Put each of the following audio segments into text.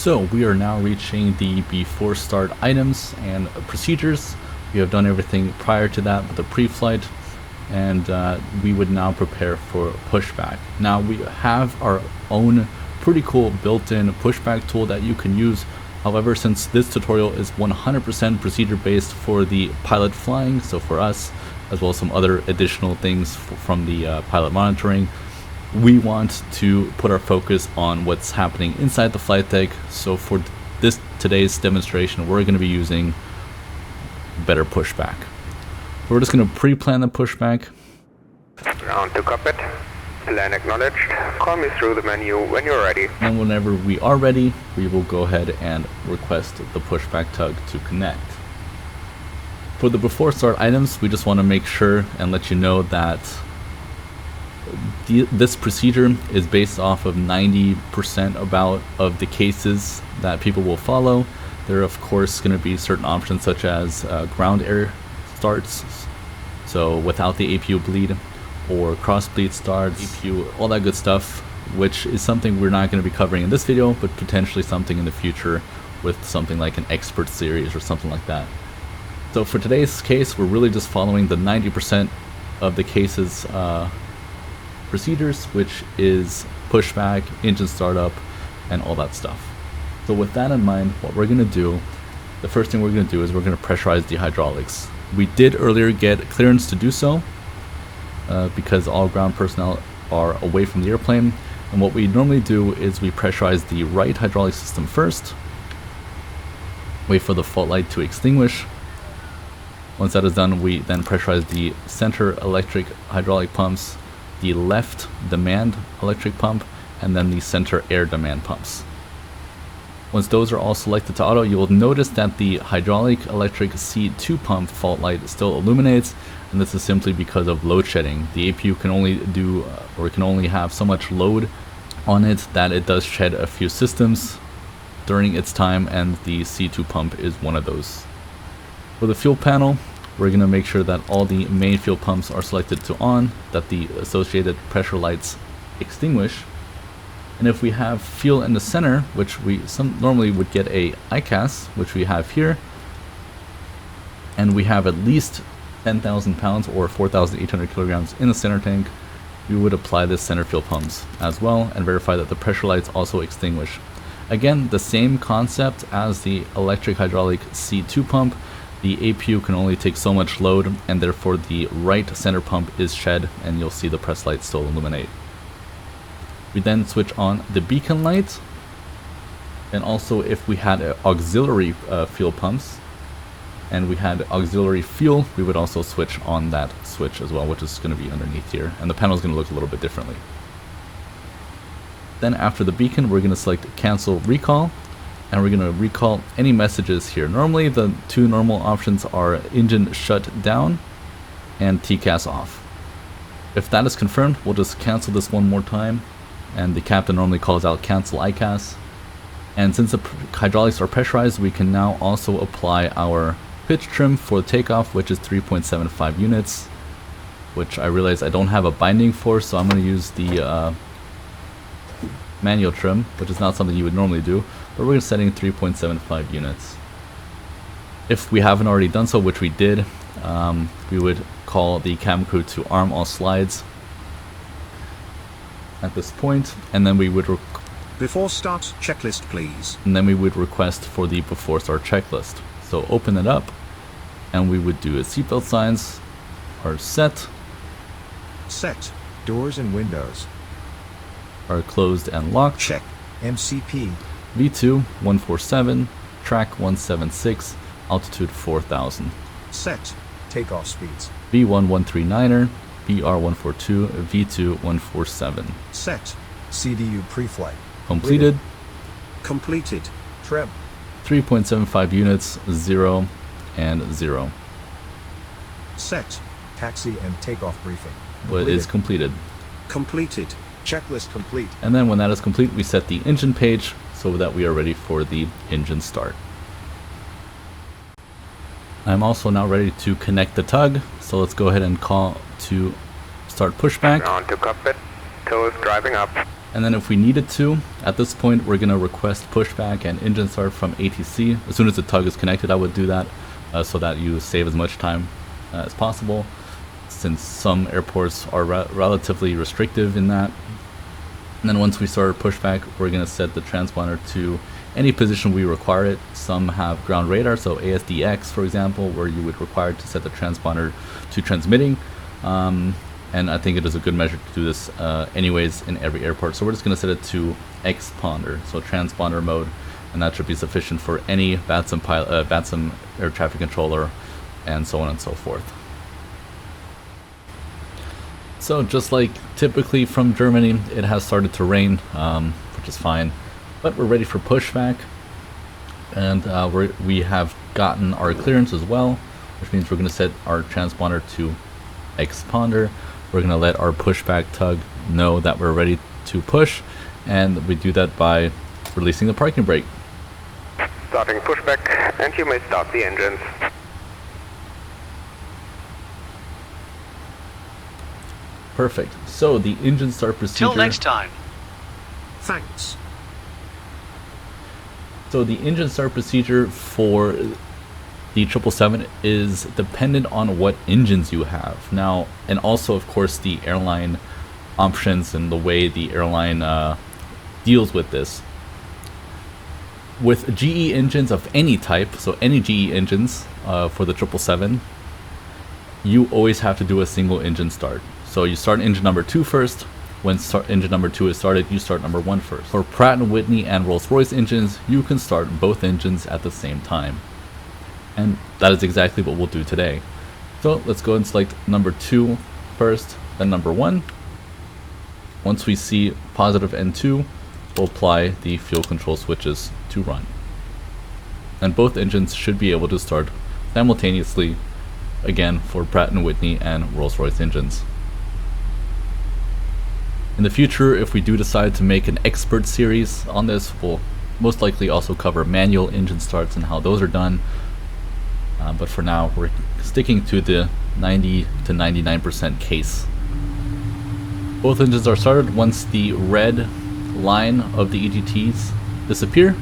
So we are now reaching the before start items and procedures. We have done everything prior to that with the pre-flight, and we would now prepare for pushback. Now we have our own pretty cool built-in pushback tool that you can use. However, since this tutorial is 100% procedure based for the pilot flying, so for us, as well as some other additional things from the pilot monitoring, we want to put our focus on what's happening inside the flight deck. So for today's demonstration, we're going to be using better pushback. We're just going to pre-plan the pushback. Ground to cockpit. Plan acknowledged. Call me through the menu when you're ready. And whenever we are ready, we will go ahead and request the pushback tug to connect. For the before start items, we just want to make sure and let you know that this procedure is based off of 90% about of the cases that people will follow. There are of course going to be certain options such as ground air starts, so without the APU bleed, or cross bleed starts, APU, all that good stuff, which is something we're not going to be covering in this video, but potentially something in the future with something like an expert series or something like that. So for today's case, we're really just following the 90% of the cases procedures, which is pushback, engine startup, and all that stuff. So with that in mind, what we're going to do, the first thing we're going to do is we're going to pressurize the hydraulics. We did earlier get clearance to do so because all ground personnel are away from the airplane, and what we normally do is we pressurize the right hydraulic system first, wait for the fault light to extinguish. Once that is done, we then pressurize the center electric hydraulic pumps, the left demand electric pump, and then the center air demand pumps. Once those are all selected to auto, you will notice that the hydraulic electric C2 pump fault light still illuminates, and this is simply because of load shedding. The APU can only do, or can only have so much load on it that it does shed a few systems during its time, and the C2 pump is one of those. For the fuel panel, we're going to make sure that all the main fuel pumps are selected to on, that the associated pressure lights extinguish, and if we have fuel in the center, which we normally would get a ICAS, which we have here, and we have at least 10,000 pounds or 4,800 kilograms in the center tank, we would apply the center fuel pumps as well and verify that the pressure lights also extinguish. Again, the same concept as the electric hydraulic C2 pump. The APU can only take so much load, and therefore the right center pump is shed, and you'll see the press lights still illuminate. We then switch on the beacon light, and also if we had auxiliary fuel pumps and we had auxiliary fuel, we would also switch on that switch as well, which is going to be underneath here, and the panel is going to look a little bit differently. Then after the beacon, we're going to select cancel recall, and we're going to recall any messages here. Normally the two normal options are engine shut down and TCAS off. If that is confirmed, we'll just cancel this one more time, and the captain normally calls out cancel ICAS. And since the hydraulics are pressurized, we can now also apply our pitch trim for takeoff, which is 3.75 units, which I realize I don't have a binding for, so I'm going to use the manual trim, which is not something you would normally do, but we're setting 3.75 units. If we haven't already done so, which we did, we would call the cabin crew to arm all slides at this point, and then we would before start checklist please. And then we would request for the before start checklist. So open it up, and we would do a seatbelt signs are set. Set. Doors and windows are closed and locked. Check. MCP. V2 147, track 176, altitude 4000. Set. Takeoff speeds. V1 139er, BR 142, V2 147. Set. CDU pre-flight. Completed. Completed. Trim. 3.75 units, 0 and 0. Set. Taxi and takeoff briefing. What is completed. Completed. Checklist complete. And then when that is complete, we set the engine page so that we are ready for the engine start. I'm also now ready to connect the tug, so let's go ahead and call to start pushback. On to cockpit. Toes driving up. And then if we needed to, at this point, we're going to request pushback and engine start from ATC. As soon as the tug is connected, I would do that so that you save as much time as possible, since some airports are relatively restrictive in that. And then once we start pushback, we're going to set the transponder to any position we require it. Some have ground radar, so ASDX, for example, where you would require to set the transponder to transmitting. And I think it is a good measure to do this anyways in every airport. So we're just going to set it to X-ponder, so transponder mode, and that should be sufficient for any VATSIM air traffic controller, and so on and so forth. So just like typically from Germany, it has started to rain, which is fine, but we're ready for pushback, and we have gotten our clearance as well, which means we're going to set our transponder to X-ponder. We're going to let our pushback tug know that we're ready to push, and we do that by releasing the parking brake. Starting pushback, and you may start the engines. Perfect. So the engine start procedure. Till next time. Thanks. So the engine start procedure for the 777 is dependent on what engines you have now, and also of course the airline options and the way the airline deals with this. With GE engines of any type, so any GE engines for the 777, you always have to do a single engine start. So you start engine number 2 first. When engine number 2 is started, you start number 1 first. For Pratt & Whitney and Rolls-Royce engines, you can start both engines at the same time. And that is exactly what we'll do today. So let's go and select number 2 first, then number 1. Once we see positive N2, we'll apply the fuel control switches to run. And both engines should be able to start simultaneously, again for Pratt & Whitney and Rolls-Royce engines. In the future, if we do decide to make an expert series on this, we'll most likely also cover manual engine starts and how those are done. But for now, we're sticking to the 90 to 99% case. Both engines are started once the red line of the EGTs disappear.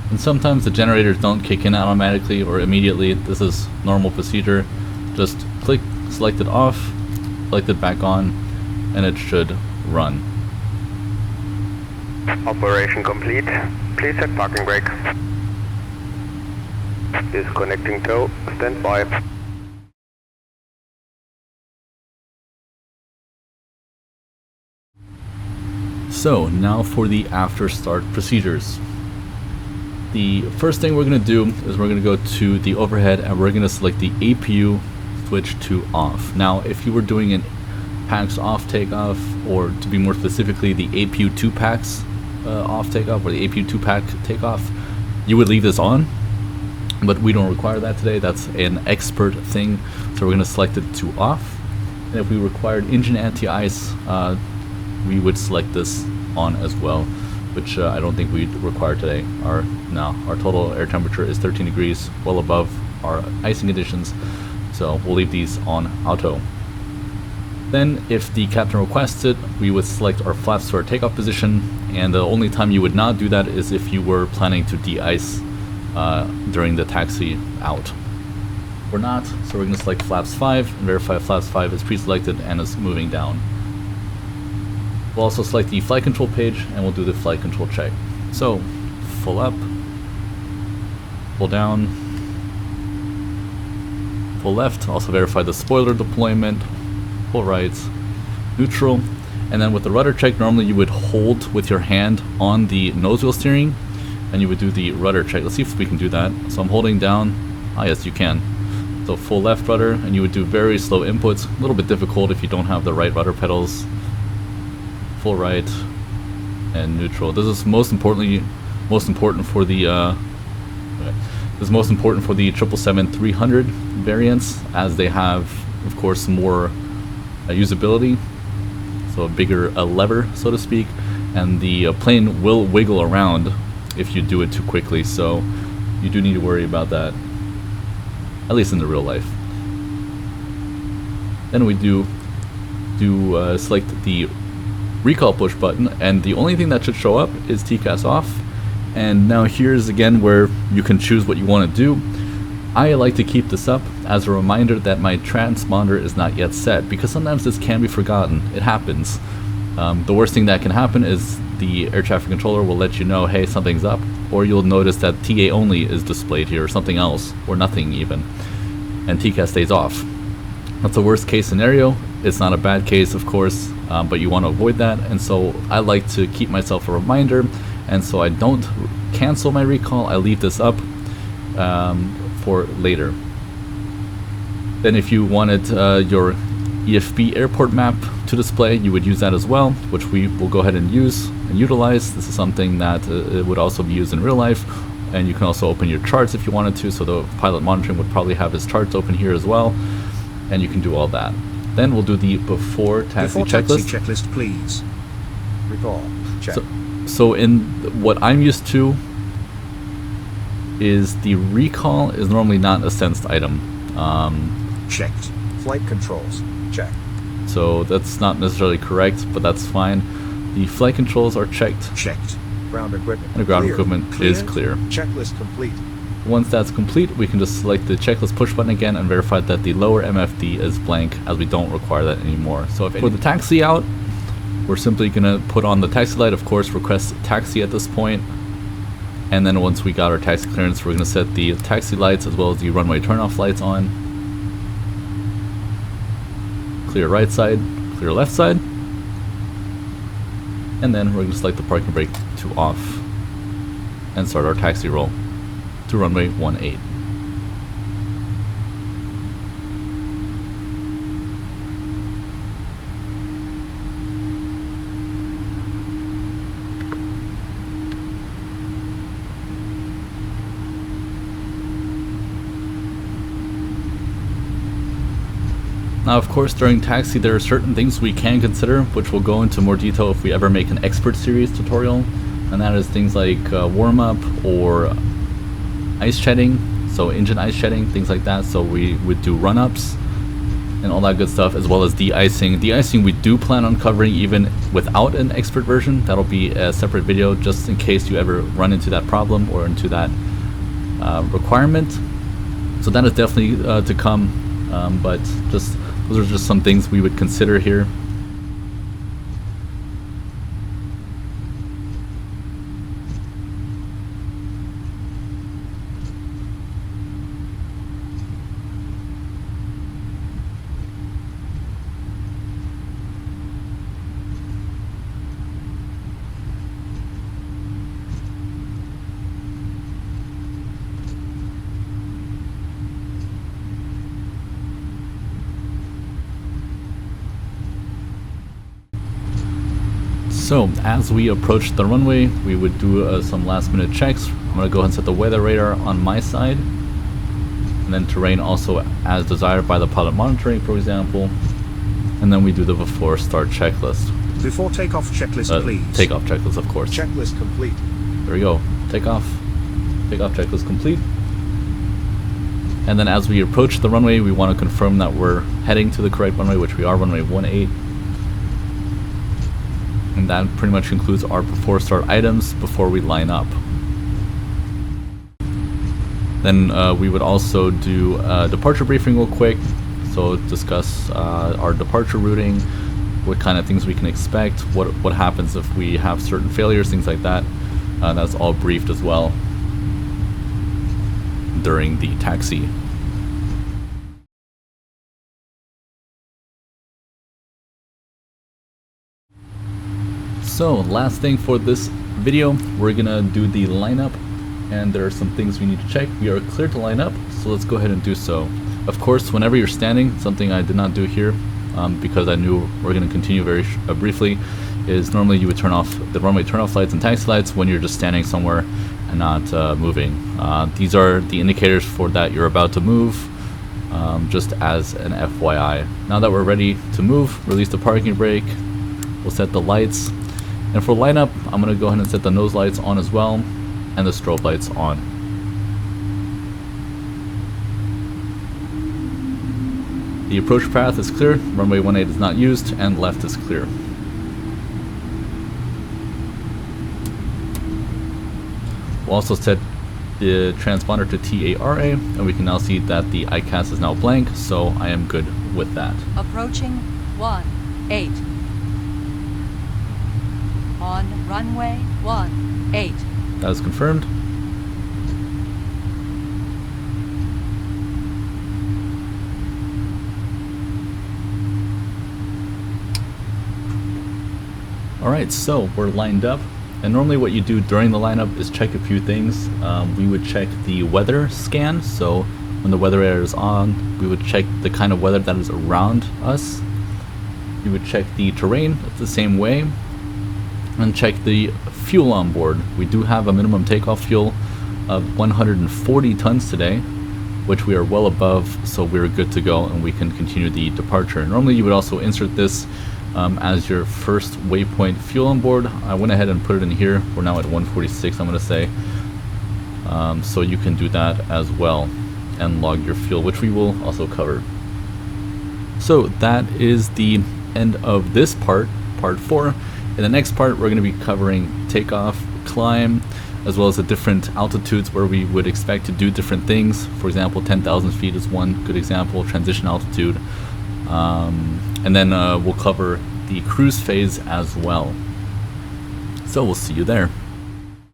And sometimes the generators don't kick in automatically or immediately. This is normal procedure. Just click, select it off, select it back on, and it should run. Operation complete. Please set parking brake. Disconnecting tow. Stand by. So now for the after start procedures. The first thing we're going to do is we're going to go to the overhead and we're going to select the APU switch to off. Now if you were doing an PAX off takeoff, or to be more specifically the APU 2 PAX off takeoff, or the APU 2 pack takeoff, you would leave this on, but we don't require that today. That's an expert thing, so we're going to select it to off. And if we required engine anti-ice, we would select this on as well, which I don't think we'd require today. Our total air temperature is 13 degrees, well above our icing conditions, so we'll leave these on auto. Then if the captain requests it, we would select our flaps to our takeoff position, and the only time you would not do that is if you were planning to de-ice during the taxi out. We're not, so we're going to select flaps 5 and verify flaps 5 is pre-selected and is moving down. We'll also select the flight control page and we'll do the flight control check. So, full up, full down, full left, also verify the spoiler deployment, full right, neutral, and then with the rudder check, normally you would hold with your hand on the nose wheel steering and you would do the rudder check. Let's see if we can do that. So I'm holding down, yes you can. So full left rudder, and you would do very slow inputs, a little bit difficult if you don't have the right rudder pedals. Full right and neutral. This is most important for the 777-300 variants, as they have, of course, more usability, so a bigger lever, so to speak, and the plane will wiggle around if you do it too quickly. So you do need to worry about that, at least in the real life. Then we select the recall push button, and the only thing that should show up is TCAS off. And now here's again where you can choose what you want to do. I like to keep this up as a reminder that my transponder is not yet set, because sometimes this can be forgotten. It happens. The worst thing that can happen is the air traffic controller will let you know, hey, something's up, or you'll notice that TA only is displayed here, or something else, or nothing even, and TCAS stays off. That's the worst case scenario. It's not a bad case, of course, but you want to avoid that, and so I like to keep myself a reminder, and so I don't cancel my recall. I leave this up for later. Then if you wanted your EFB airport map to display, you would use that as well, which we will go ahead and use and utilize. This is something that it would also be used in real life, and you can also open your charts if you wanted to, so the pilot monitoring would probably have his charts open here as well, and you can do all that. Then we'll do the before taxi checklist. Please. Recall. Check. So in what I'm used to is the recall is normally not a sensed item. Checked. Flight controls. Check. So that's not necessarily correct, but that's fine. The flight controls are checked. Checked. Ground equipment. And the ground equipment is clear. Checklist complete. Once that's complete, we can just select the checklist push button again and verify that the lower MFD is blank, as we don't require that anymore. So if for the taxi out, we're simply gonna put on the taxi light, of course, request taxi at this point. And then once we got our taxi clearance, we're gonna set the taxi lights as well as the runway turnoff lights on. Clear right side, clear left side. And then we're gonna select the parking brake to off and start our taxi roll to runway 18. Now, of course, during taxi there are certain things we can consider, which we'll go into more detail if we ever make an expert series tutorial, and that is things like warm-up or ice shedding, so engine ice shedding, things like that. So we would do run-ups and all that good stuff, as well as de-icing. De-icing we do plan on covering even without an expert version. That'll be a separate video just in case you ever run into that problem or into that requirement. So that is definitely to come, but just those are just some things we would consider here. So as we approach the runway, we would do some last minute checks. I'm going to go ahead and set the weather radar on my side, and then terrain also as desired by the pilot monitoring, for example. And then we do the before start checklist. Before takeoff checklist, please. Takeoff checklist, of course. Checklist complete. There we go. Takeoff checklist complete. And then as we approach the runway, we want to confirm that we're heading to the correct runway, which we are, runway 18. And that pretty much concludes our before start items before we line up. Then we would also do a departure briefing real quick. So discuss our departure routing, what kind of things we can expect, what happens if we have certain failures, things like that. That's all briefed as well during the taxi. So last thing for this video, we're gonna do the lineup, and there are some things we need to check. We are clear to line up, so let's go ahead and do so. Of course, whenever you're standing, something I did not do here because I knew we're gonna continue very briefly, is normally you would turn off the runway turnoff lights and taxi lights when you're just standing somewhere and not moving. These are the indicators for that you're about to move, just as an FYI. Now that we're ready to move, release the parking brake, we'll set the lights. And for lineup, I'm going to go ahead and set the nose lights on as well, and the strobe lights on. The approach path is clear, runway 18 is not used, and left is clear. We'll also set the transponder to TARA, and we can now see that the ICAS is now blank, so I am good with that. Approaching 18. On runway 18. That is confirmed. Alright, so we're lined up, and normally what you do during the lineup is check a few things. We would check the weather scan, so when the weather radar is on, we would check the kind of weather that is around us. You would check the terrain the same way, and check the fuel on board. We do have a minimum takeoff fuel of 140 tons today, which we are well above, so we're good to go and we can continue the departure. Normally you would also insert this as your first waypoint fuel on board. I went ahead and put it in here. We're now at 146, I'm going to say. So you can do that as well and log your fuel, which we will also cover. So that is the end of this part 4. In the next part, we're going to be covering takeoff, climb, as well as the different altitudes where we would expect to do different things. For example, 10,000 feet is one good example, transition altitude. And then we'll cover the cruise phase as well. So we'll see you there.